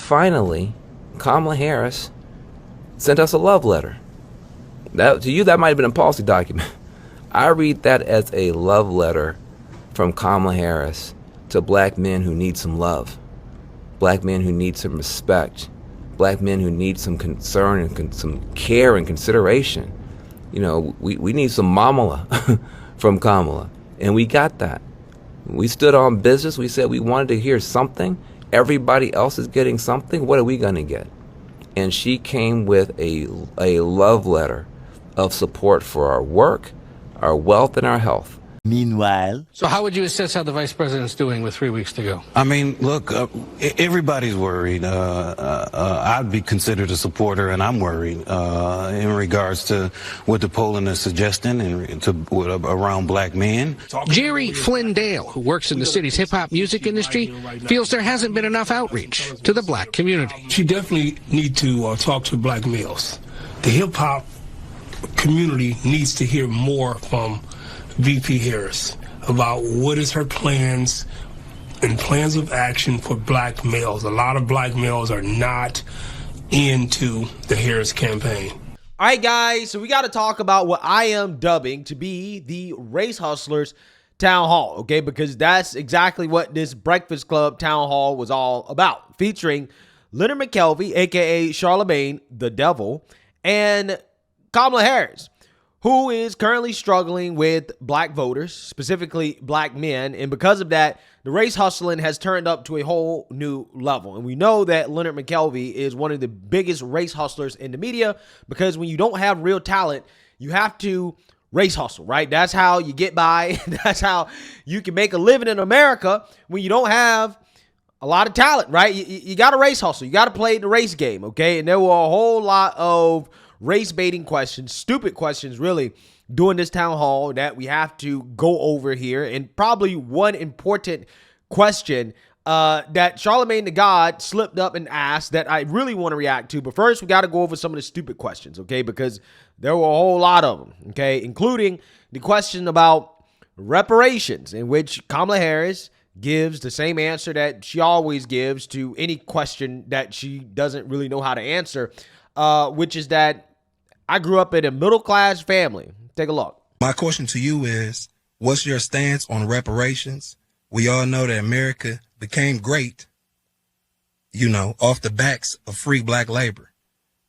finally, Kamala Harris sent us a love letter. That, to you, that might have been a policy document. I read that as a love letter from Kamala Harris to black men who need some love, black men who need some respect, black men who need some concern and some care and consideration. You know, we need some mamala from Kamala, and we got that. We stood on business. We said we wanted to hear something. Everybody else is getting something. What are we going to get? And she came with a love letter of support for our work, our wealth, and our health. Meanwhile. So how would you assess how the vice president's doing with 3 weeks to go? I mean, look, everybodydy's worried. I'd be considered a supporter, and I'm worried in regards to what the polling is suggesting and around black men. Jerry Flynn Dale, who works in the city's hip-hop music industry, feels there hasn't been enough outreach to the black community. She definitely needs to talk to black males. The hip-hop community needs to hear more from VP Harris about what is her plans and plans of action for black males. A lot of black males are not into the Harris campaign. All right, guys, so we got to talk about what I am dubbing to be the Race Hustlers Town Hall, okay? Because that's exactly what this Breakfast Club Town Hall was all about, featuring Leonard McKelvey, a.k.a. Charlamagne, the Devil, and Kamala Harris, who is currently struggling with black voters, specifically black men. And because of that, the race hustling has turned up to a whole new level. And we know that Leonard McKelvey is one of the biggest race hustlers in the media, because when you don't have real talent, you have to race hustle, right? That's how you get by. That's how you can make a living in America when you don't have a lot of talent, right? You got to race hustle. You got to play the race game, okay? And there were a whole lot of race baiting questions, stupid questions really, during this town hall that we have to go over here. And probably one important question that Charlamagne the God slipped up and asked that I really want to react to. But first, we got to go over some of the stupid questions, okay? Because there were a whole lot of them, okay? Including the question about reparations, in which Kamala Harris gives the same answer that she always gives to any question that she doesn't really know how to answer, which is that I grew up in a middle-class family. Take a look. My question to you is, what's your stance on reparations? We all know that America became great, you know, off the backs of free black labor.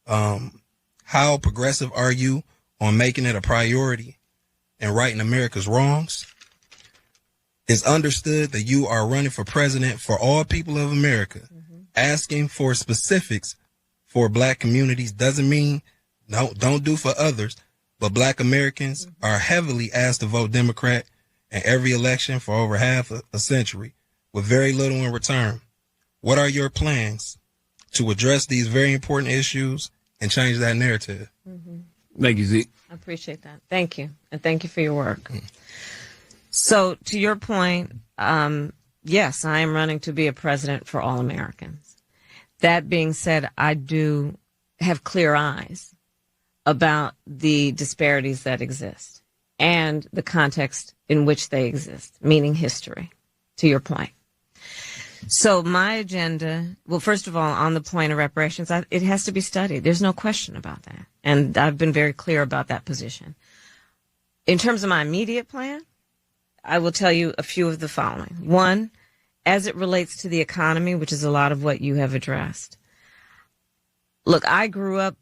How progressive are you on making it a priority and righting America's wrongs? It's understood that you are running for president for all people of America. Asking for specifics for black communities doesn't mean don't do for others, but black Americans are heavily asked to vote Democrat in every election for over half a century with very little in return. What are your plans to address these very important issues and change that narrative? Thank you, Zeke. I appreciate that. Thank you. And thank you for your work. So to your point, yes, I am running to be a president for all Americans. That being said, I do have clear eyes about the disparities that exist and the context in which they exist, meaning history, to your point. So my agenda, well, first of all, on the point of reparations, it has to be studied. There's no question about that. And I've been very clear about that position. In terms of my immediate plan, I will tell you a few of the following. One, as it relates to the economy, which is a lot of what you have addressed. Look, I grew up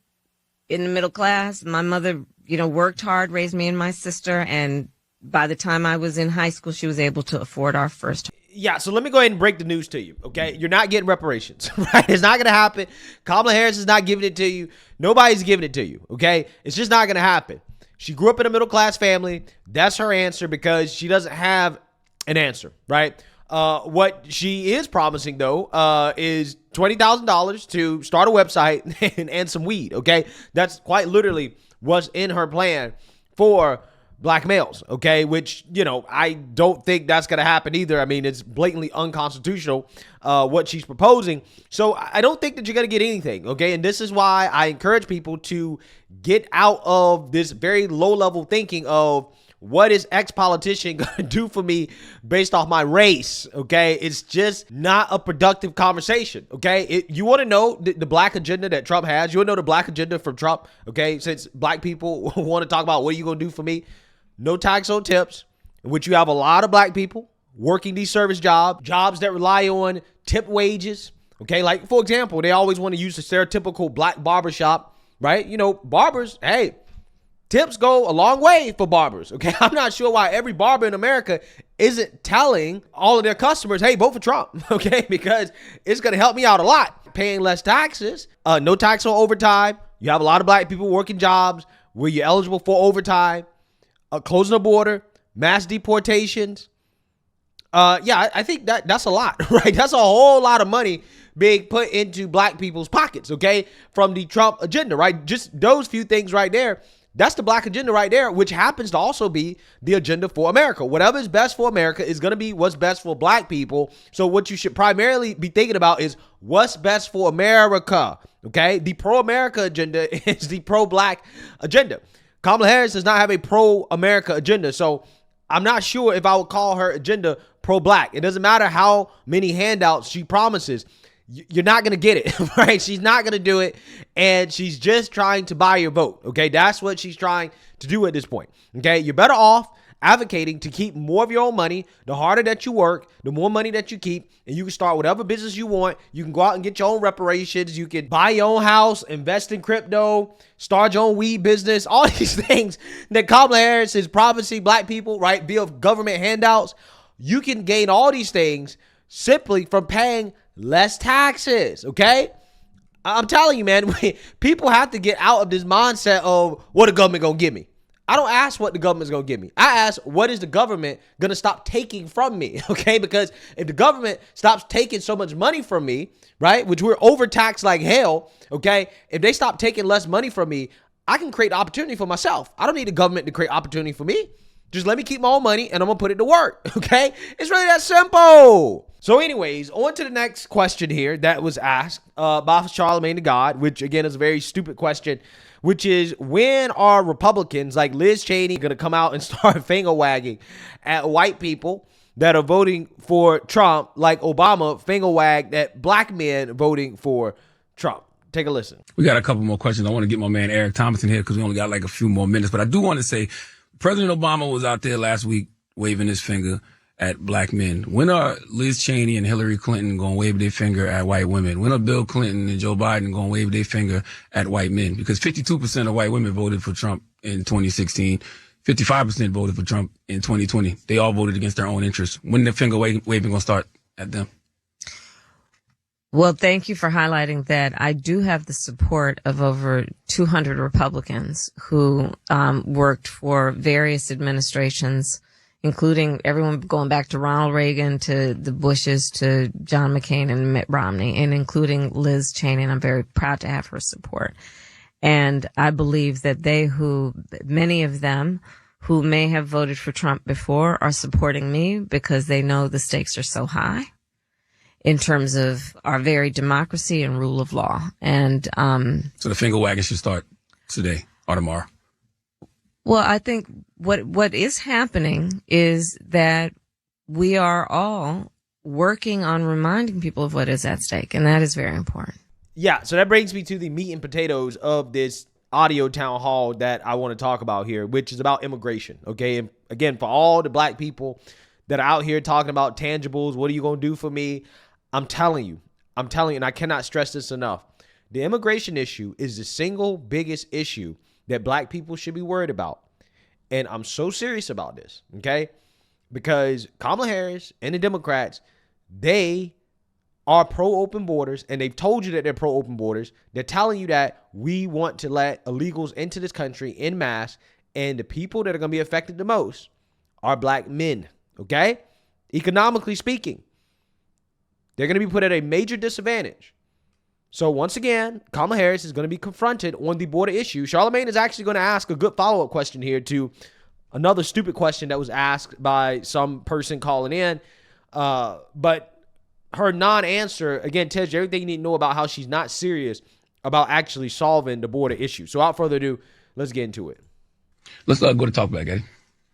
in the middle class. My mother, worked hard, raised me and my sister. And by the time I was in high school, she was able to afford our first. Yeah, so let me go ahead and break the news to you, okay? You're not getting reparations, right? It's not going to happen. Kamala Harris is not giving it to you. Nobody's giving it to you, okay? It's just not going to happen. She grew up in a middle-class family. That's her answer because she doesn't have an answer, right? What she is promising, though, is $20,000 to start a website and some weed, okay? That's quite literally what's in her plan for black males, okay? Which, I don't think that's going to happen either. I mean, it's blatantly unconstitutional, what she's proposing. So I don't think that you're going to get anything, okay? And this is why I encourage people to get out of this very low-level thinking of what is X politician going to do for me based off my race, okay? It's just not a productive conversation, okay? You want to know the black agenda that Trump has? You want to know the black agenda from Trump, okay? Since black people want to talk about what are you going to do for me? No tax on tips, in which you have a lot of black people working these service jobs that rely on tip wages, okay? Like, for example, they always want to use the stereotypical black barbershop, right? You know, barbers, hey, tips go a long way for barbers, okay? I'm not sure why every barber in America isn't telling all of their customers, hey, vote for Trump, okay? Because it's going to help me out a lot. Paying less taxes, no tax on overtime. You have a lot of black people working jobs where you're eligible for overtime, closing the border, mass deportations. I think that's a lot, right? That's a whole lot of money being put into black people's pockets, okay? From the Trump agenda, right? Just those few things right there. That's the black agenda right there, which happens to also be the agenda for America. Whatever is best for America is going to be what's best for black people. So what you should primarily be thinking about is what's best for America, okay? The pro-America agenda is the pro-black agenda. Kamala Harris does not have a pro-America agenda, so I'm not sure if I would call her agenda pro-black. It doesn't matter how many handouts she promises. You're not going to get it, right? She's not going to do it, and she's just trying to buy your vote, okay? That's what she's trying to do at this point, okay? You're better off advocating to keep more of your own money. The harder that you work, the more money that you keep, and you can start whatever business you want. You can go out and get your own reparations. You can buy your own house, invest in crypto, start your own weed business, all these things that Kamala Harris is promising black people, right, via government handouts. You can gain all these things simply from paying less taxes, okay? I'm telling you, man, people have to get out of this mindset of what the government gonna give me. I don't ask what the government's gonna give me. I ask, what is the government gonna stop taking from me, okay? Because if the government stops taking so much money from me, right, which we're overtaxed like hell, okay? If they stop taking less money from me, I can create opportunity for myself. I don't need the government to create opportunity for me. Just let me keep my own money and I'm gonna put it to work, okay? It's really that simple. So anyways, on to the next question here that was asked by Charlamagne the God, which again is a very stupid question, which is, when are Republicans like Liz Cheney going to come out and start finger wagging at white people that are voting for Trump like Obama finger wagged at black men voting for Trump? Take a listen. We got a couple more questions. I want to get my man Eric Thompson here because we only got like a few more minutes, but I do want to say President Obama was out there last week waving his finger at black men. When are Liz Cheney and Hillary Clinton going to wave their finger at white women? When are Bill Clinton and Joe Biden going to wave their finger at white men? Because 52% of white women voted for Trump in 2016. 55% voted for Trump in 2020. They all voted against their own interests. When the finger waving going to start at them? Well, thank you for highlighting that. I do have the support of over 200 Republicans who worked for various administrations, including everyone going back to Ronald Reagan, to the Bushes, to John McCain and Mitt Romney, and including Liz Cheney. And I'm very proud to have her support. And I believe that many of them who may have voted for Trump before are supporting me because they know the stakes are so high in terms of our very democracy and rule of law. And so the finger wagging should start today or tomorrow. Well, I think what is happening is that we are all working on reminding people of what is at stake, and that is very important. Yeah, so that brings me to the meat and potatoes of this audio town hall that I want to talk about here, which is about immigration, okay? And again, for all the black people that are out here talking about tangibles, what are you going to do for me? I'm telling you, and I cannot stress this enough. The immigration issue is the single biggest issue that black people should be worried about. And I'm so serious about this, okay? Because Kamala Harris and the Democrats, they are pro-open borders, and they've told you that they're pro-open borders. They're telling you that we want to let illegals into this country en masse, and the people that are going to be affected the most are black men, okay? Economically speaking, they're going to be put at a major disadvantage. So once again, Kamala Harris is going to be confronted on the border issue. Charlamagne is actually going to ask a good follow-up question here to another stupid question that was asked by some person calling in. But her non-answer, again, tells you everything you need to know about how she's not serious about actually solving the border issue. So without further ado, let's get into it. Let's go to talk back, Eddie.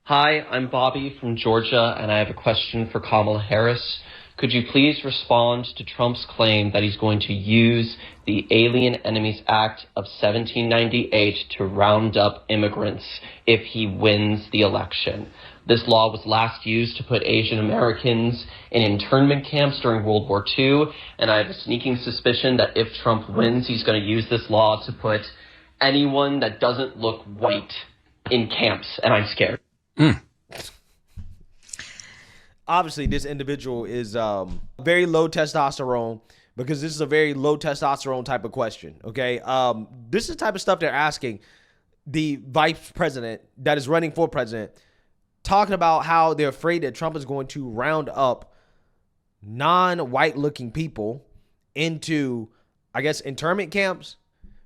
Hi, I'm Bobby from Georgia, and I have a question for Kamala Harris. Could you please respond to Trump's claim that he's going to use the Alien Enemies Act of 1798 to round up immigrants if he wins the election? This law was last used to put Asian Americans in internment camps during World War II, and I have a sneaking suspicion that if Trump wins, he's going to use this law to put anyone that doesn't look white in camps, and I'm scared. Obviously, this individual is very low testosterone, because this is a very low testosterone type of question, okay? This is the type of stuff they're asking the vice president that is running for president, talking about how they're afraid that Trump is going to round up non-white looking people into, I guess, internment camps,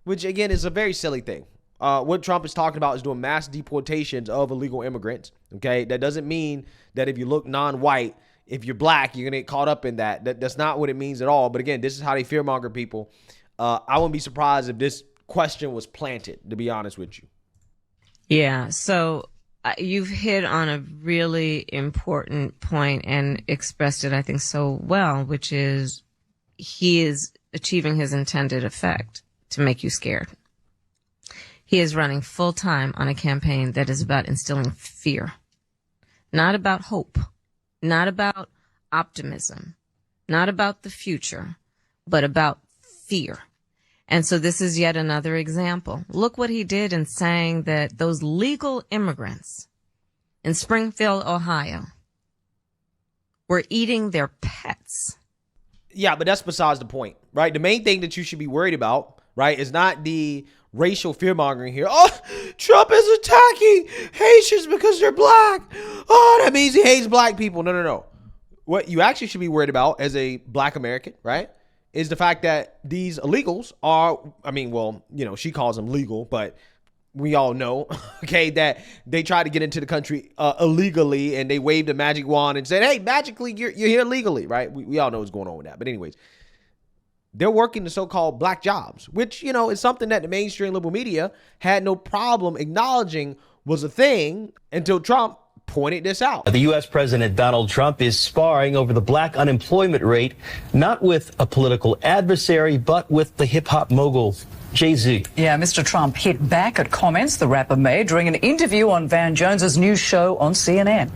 which, again, is a very silly thing. What Trump is talking about is doing mass deportations of illegal immigrants, okay? That doesn't mean that if you look non-white, if you're black, you're going to get caught up in that. That's not what it means at all. But again, this is how they fearmonger people. I wouldn't be surprised if this question was planted, to be honest with you. Yeah, so you've hit on a really important point and expressed it, I think, so well, which is he is achieving his intended effect to make you scared. He is running full time on a campaign that is about instilling fear, not about hope, not about optimism, not about the future, but about fear. And so this is yet another example. Look what he did in saying that those legal immigrants in Springfield, Ohio, were eating their pets. Yeah, but that's besides the point, right? The main thing that you should be worried about, right, is not the racial fear-mongering here. Oh, Trump is attacking Haitians because they're black. Oh, that means he hates black people. No. What you actually should be worried about as a black American, right, is the fact that these illegals are, I mean, well, you know, she calls them legal, but we all know, okay, that they tried to get into the country illegally, and they waved a magic wand and said, hey, magically, you're here legally, right? We all know what's going on with that. But anyways, they're working the so-called black jobs, which, you know, is something that the mainstream liberal media had no problem acknowledging was a thing until Trump pointed this out. The U.S. President Donald Trump is sparring over the black unemployment rate, not with a political adversary, but with the hip-hop mogul Jay-Z. Yeah, Mr. Trump hit back at comments the rapper made during an interview on Van Jones's new show on CNN.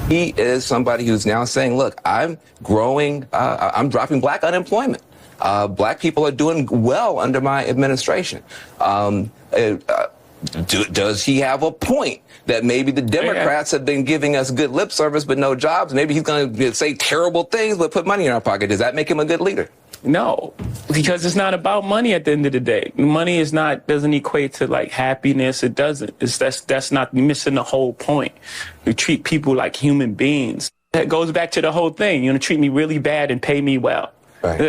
He is somebody who's now saying, look, I'm growing, I'm dropping black unemployment. Black people are doing well under my administration. Does he have a point that maybe the Democrats have been giving us good lip service but no jobs? Maybe he's going to say terrible things but put money in our pocket. Does that make him a good leader? No, because it's not about money at the end of the day. Money doesn't equate to like happiness. It doesn't. That's not, you're missing the whole point. We treat people like human beings. That goes back to the whole thing. You're going to treat me really bad and pay me well. Right.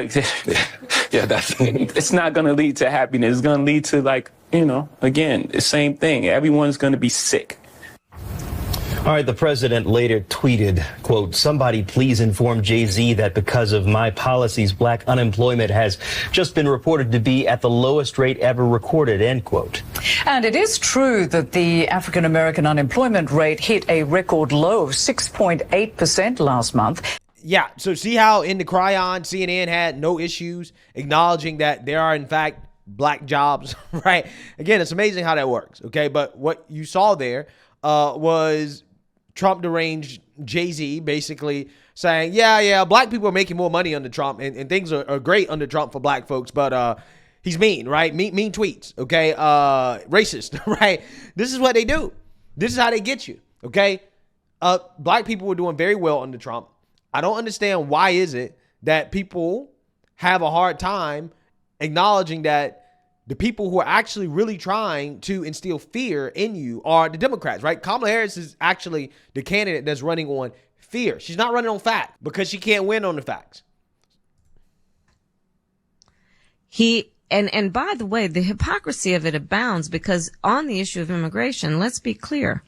Yeah, it's not going to lead to happiness. It's going to lead to, like, you know, again, the same thing. Everyone's going to be sick. All right, the president later tweeted, quote, somebody please inform Jay-Z that because of my policies, black unemployment has just been reported to be at the lowest rate ever recorded, end quote. And it is true that the African-American unemployment rate hit a record low of 6.8% last month. Yeah, so see how in the cryon, CNN had no issues acknowledging that there are, in fact, black jobs, right? Again, it's amazing how that works, okay? But what you saw there was Trump deranged Jay-Z basically saying, yeah, black people are making more money under Trump, and things are great under Trump for black folks, but he's mean, right? Mean tweets, okay? Racist, right? This is what they do. This is how they get you, okay? Black people were doing very well under Trump. I don't understand why is it that people have a hard time acknowledging that the people who are actually really trying to instill fear in you are the Democrats, right? Kamala Harris is actually the candidate that's running on fear. She's not running on fact because she can't win on the facts. And by the way, the hypocrisy of it abounds because on the issue of immigration, let's be clear.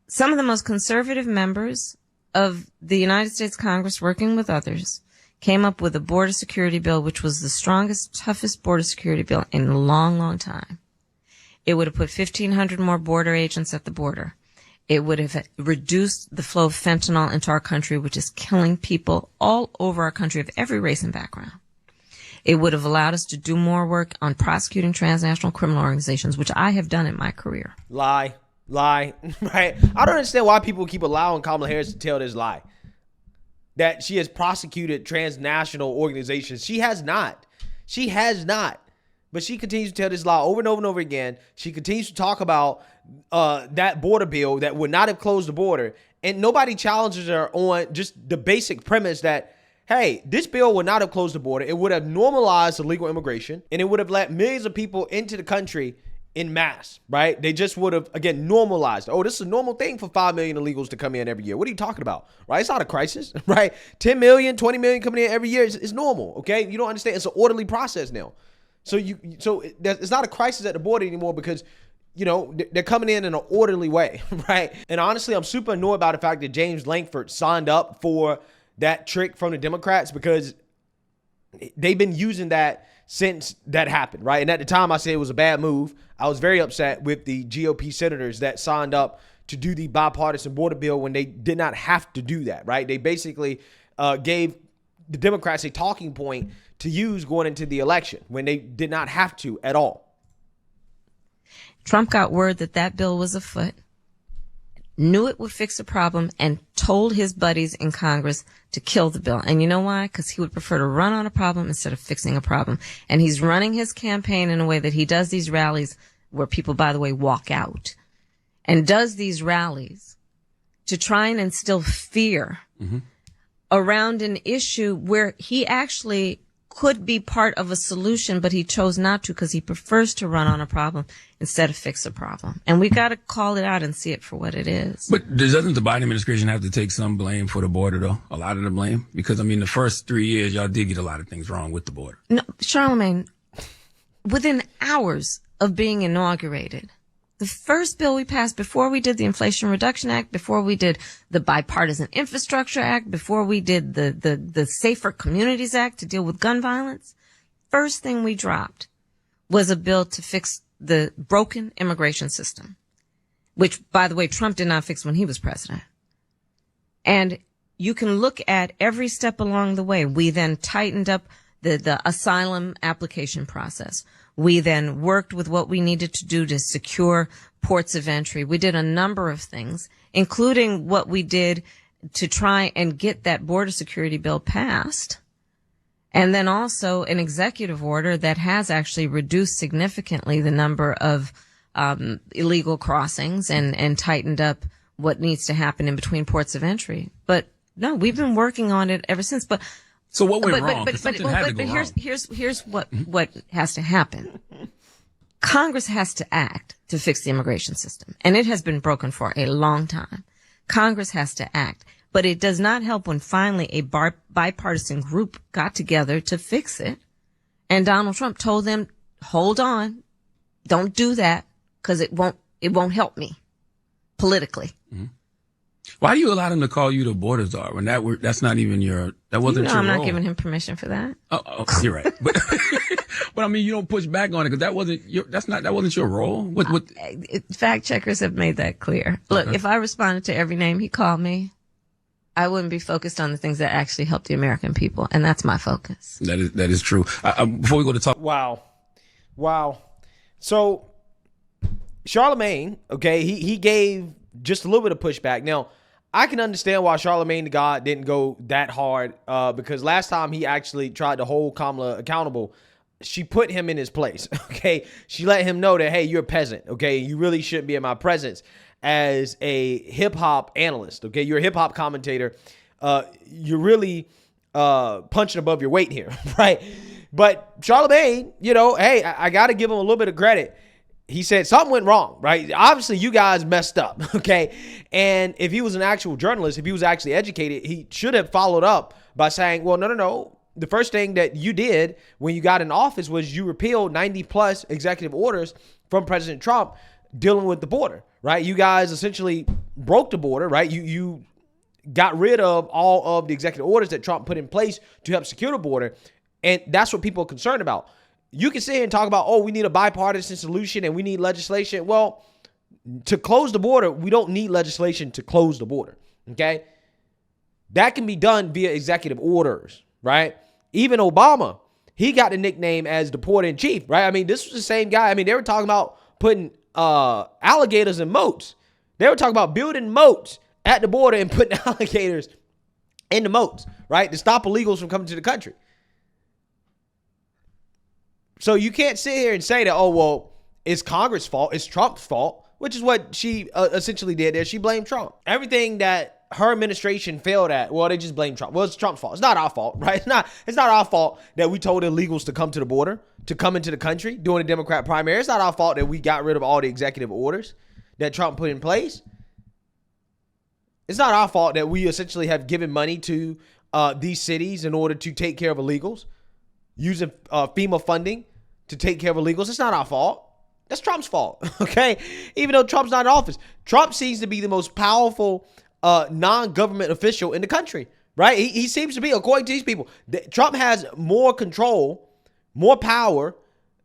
Some of the most conservative members of the United States Congress, working with others, came up with a border security bill, which was the strongest, toughest border security bill in a long, long time. It would have put 1,500 more border agents at the border. It would have reduced the flow of fentanyl into our country, which is killing people all over our country of every race and background. It would have allowed us to do more work on prosecuting transnational criminal organizations, which I have done in my career. Lie, right? I don't understand why people keep allowing Kamala Harris to tell this lie. That she has prosecuted transnational organizations. She has not. She has not. But she continues to tell this lie over and over and over again. She continues to talk about that border bill that would not have closed the border. And nobody challenges her on just the basic premise that, hey, this bill would not have closed the border. It would have normalized illegal immigration, and it would have let millions of people into the country in mass, right? They just would have, again, normalized. Oh, this is a normal thing for 5 million illegals to come in every year. What are you talking about, right? It's not a crisis, right? 10 million, 20 million coming in every year is normal, okay? You don't understand. It's an orderly process now. So it's not a crisis at the border anymore because, you know, they're coming in an orderly way, right? And honestly, I'm super annoyed by the fact that James Lankford signed up for that trick from the Democrats because they've been using that since that happened, right? And at the time I said it was a bad move. I was very upset with the GOP senators that signed up to do the bipartisan border bill when they did not have to do that, right? They basically gave the Democrats a talking point to use going into the election when they did not have to at all. Trump got word that that bill was afoot, knew it would fix the problem, and told his buddies in Congress to kill the bill. And you know why? Because he would prefer to run on a problem instead of fixing a problem. And he's running his campaign in a way that he does these rallies where people, by the way, walk out, and does these rallies to try and instill fear around an issue where he actually could be part of a solution, but he chose not to because he prefers to run on a problem instead of fix a problem. And we got to call it out and see it for what it is. But doesn't the Biden administration have to take some blame for the border, though? A lot of the blame? Because, I mean, the first 3 years, y'all did get a lot of things wrong with the border. No, Charlamagne, within hours of being inaugurated, the first bill we passed before we did the Inflation Reduction Act, before we did the Bipartisan Infrastructure Act, before we did the Safer Communities Act to deal with gun violence, first thing we dropped was a bill to fix the broken immigration system, which, by the way, Trump did not fix when he was president. And you can look at every step along the way. We then tightened up the asylum application process. We then worked with what we needed to do to secure ports of entry. We did a number of things, including what we did to try and get that border security bill passed. And then also an executive order that has actually reduced significantly the number of illegal crossings and tightened up what needs to happen in between ports of entry. But no, we've been working on it ever since. But so what went wrong? Here's what has to happen. Congress has to act to fix the immigration system, and it has been broken for a long time. Congress has to act, but it does not help when finally a bipartisan group got together to fix it, and Donald Trump told them, "Hold on, don't do that, because it won't help me politically." Mm-hmm. Why do you allow them to call you the border czar when that's not even that wasn't your role? I'm not giving him permission for that. Oh, you're right. But I mean, you don't push back on it because that wasn't your role. Fact checkers have made that clear. Look, if I responded to every name he called me, I wouldn't be focused on the things that actually help the American people, and that's my focus. That is true. Before we go to talk, wow. So Charlamagne, okay, he gave just a little bit of pushback. Now, I can understand why Charlamagne the God didn't go that hard because last time he actually tried to hold Kamala accountable, she put him in his place, okay? She let him know that, hey, you're a peasant, okay? You really shouldn't be in my presence as a hip-hop analyst, okay? You're a hip-hop commentator. You're really punching above your weight here, right? But Charlamagne, you know, hey, I got to give him a little bit of credit. He said something went wrong, right? Obviously, you guys messed up, okay? And if he was an actual journalist, if he was actually educated, he should have followed up by saying, well, no. The first thing that you did when you got in office was you repealed 90-plus executive orders from President Trump dealing with the border, right? You guys essentially broke the border, right? You got rid of all of the executive orders that Trump put in place to help secure the border, and that's what people are concerned about. you can sit here and talk about, oh, we need a bipartisan solution and we need legislation. Well, to close the border, we don't need legislation to close the border, okay? That can be done via executive orders, right? Even Obama, he got the nickname as the porter in chief, right? I mean, this was the same guy. I mean, they were talking about putting alligators in moats. They were talking about building moats at the border and putting alligators in the moats, right? To stop illegals from coming to the country. So you can't sit here and say that, oh, well, it's Congress' fault, it's Trump's fault, which is what she essentially did there. She blamed Trump. Everything that her administration failed at, well, they just blame Trump. Well, it's Trump's fault. It's not our fault, right? It's not our fault that we told illegals to come to the border, to come into the country during the Democrat primary. It's not our fault that we got rid of all the executive orders that Trump put in place. It's not our fault that we essentially have given money to these cities in order to take care of illegals, using FEMA funding to take care of illegals. It's not our fault. That's Trump's fault, okay? Even though Trump's not in office. Trump seems to be the most powerful non-government official in the country, right? He seems to be, according to these people, Trump has more control, more power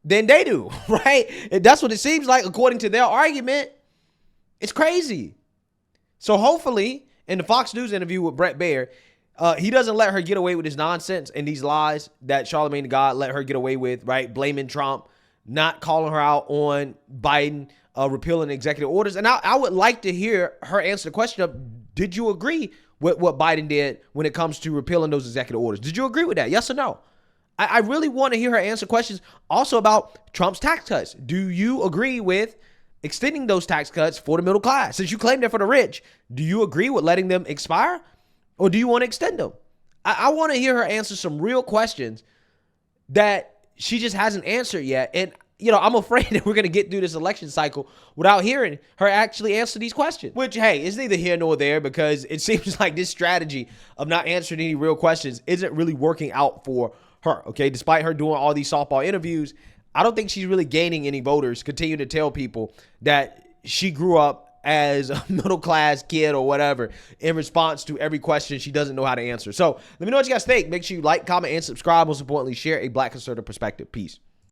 than they do, right? And that's what it seems like according to their argument. It's crazy. So hopefully, in the Fox News interview with Brett Baer, he doesn't let her get away with his nonsense and these lies that Charlamagne the God let her get away with, right? Blaming Trump, not calling her out on Biden repealing executive orders. And I would like to hear her answer the question of, did you agree with what Biden did when it comes to repealing those executive orders? Did you agree with that? Yes or no? I really want to hear her answer questions also about Trump's tax cuts. Do you agree with extending those tax cuts for the middle class? Since you claim they're for the rich, do you agree with letting them expire? Or do you want to extend them? I want to hear her answer some real questions that she just hasn't answered yet. And, you know, I'm afraid that we're going to get through this election cycle without hearing her actually answer these questions. Which, hey, is neither here nor there, because it seems like this strategy of not answering any real questions isn't really working out for her, okay? Despite her doing all these softball interviews, I don't think she's really gaining any voters. Continue to tell people that she grew up as a middle-class kid or whatever in response to every question she doesn't know how to answer. So let me know what you guys think. Make sure you like, comment, and subscribe. Most importantly, share a Black conservative perspective. Peace.